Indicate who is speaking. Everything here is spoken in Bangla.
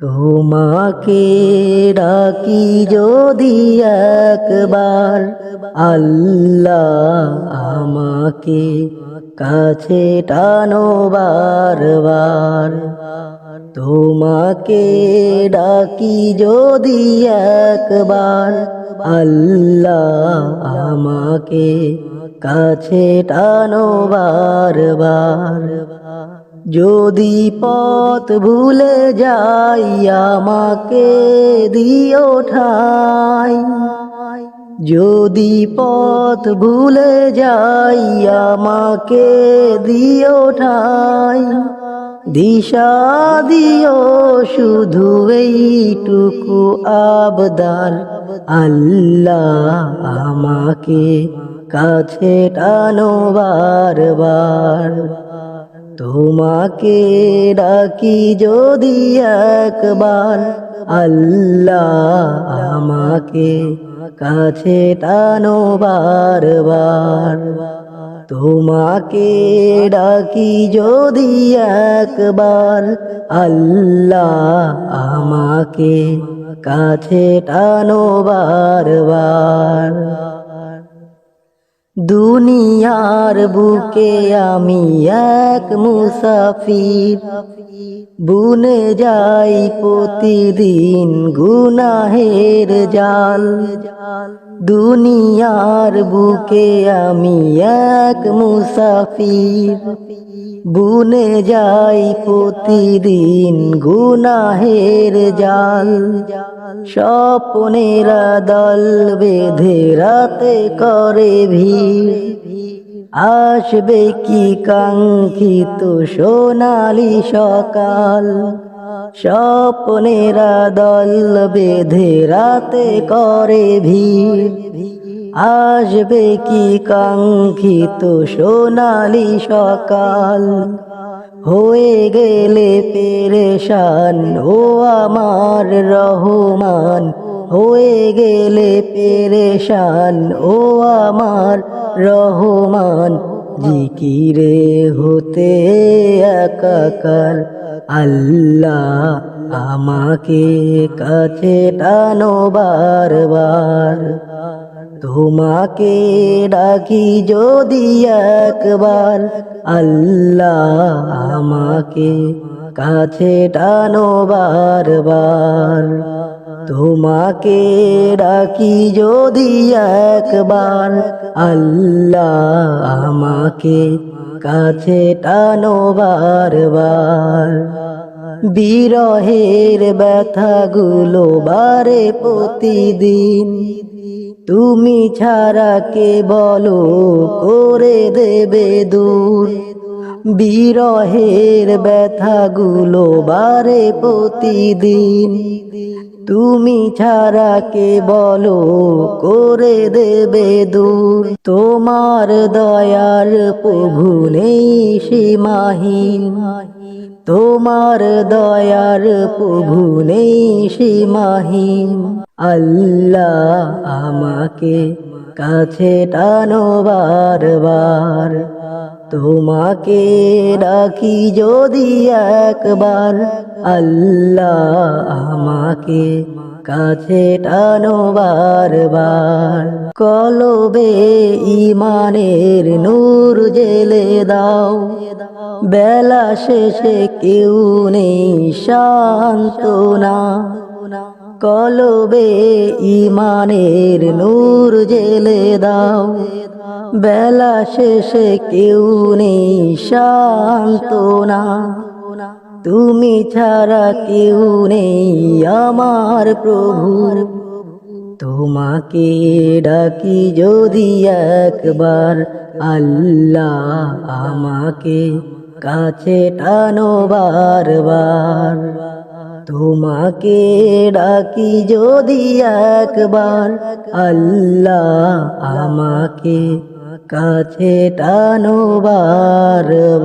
Speaker 1: তোমাকে ডাকি যদি একবার, আল্লাহ আমাকে কাছে টানো বারবার। তোমাকে ডাকি যদি একবার, আল্লাহ আমাকে কাছে টানো বারবার। যদি পথ ভুলে যাই আমাকে দিও ঠাই, যদি পথ ভুলে যাই আমাকে দিও ঠাই। দিশা দিও শুধু এইটুকু আবদার, আল্লাহ আমাকে কাছে টানো বারবার। তোমাকে ডাকি যদি একবার, আল্লাহ আমাকে কাছে টানো বারবার। তোমাকে ডাকি যদি একবার, আল্লাহ আমাকে কাছে টানো বারবার। দুনিয়ার বুকে আমি এক মুসাফির, বুনে যাই প্রতিদিন গুনাহের জাল। দুনিয়ার বুকে আমি এক মুসাফির, বুনে যাই প্রতিদিন গুনাহের জাল। স্বপ্নেরা দল বেঁধে রাতে করে ভিড়, আসবে কি কাঙ্ক্ষিত সোনালি সকাল। স্বপ্নেরা দল বেঁধে রাতে করে ভিড়, আসবে কি কাঙ্ক্ষিত সোনালি সকাল। হয়ে গেলে পেরেশান ও আমার রহমান, হয়ে গেলে পেরেশান ও আমার রহমান। জিকিরে হতে একাকার, আল্লাহ আমাকে কাছে টানো বারবার। তোমাকে ডাকি যদি একবার, আল্লাহ আমাকে কাছে টানো বারবার। তোমাকে ডাকি যদি একবার, আল্লাহ আমাকে কাছে টানো বারবার। বিরহের ব্যথাগুলো বারে প্রতিদিন, তুমি ছাড়া কে বলো করে দেবে দূর। বিরহের ব্যথাগুলো বারে প্রতিদিন, তুমি ছাড়া কে বলো করে দেবে দূর। তোমার দয়ার প্রভু নেই সীমাহীন, তোমার দয়ার প্রভু নেই সীমাহীন। আল্লাহ আমাকে কাছে টানো বারবার। তোমাকে ডাকি যদি একবার, আল্লাহ আমাকে কাছে টানো বারবার। কলবে ইমানের নূর জেলে দাও, বেলা শেষে কেউ নেই সান্ত্বনা। কলবে ইমানের নূর জেলে দাও, বেলা শেষে কেউ নেই সান্ত্বনা। তুমি ছাড়া কেউ নেই আমার প্রভু। তোমাকে ডাকি যদি একবার, আল্লাহ আমাকে কাছে টানো বারবার। তোমাকে ডাকি যদি একবার, আল্লাহ আমাকে কাছে টানো বারবার।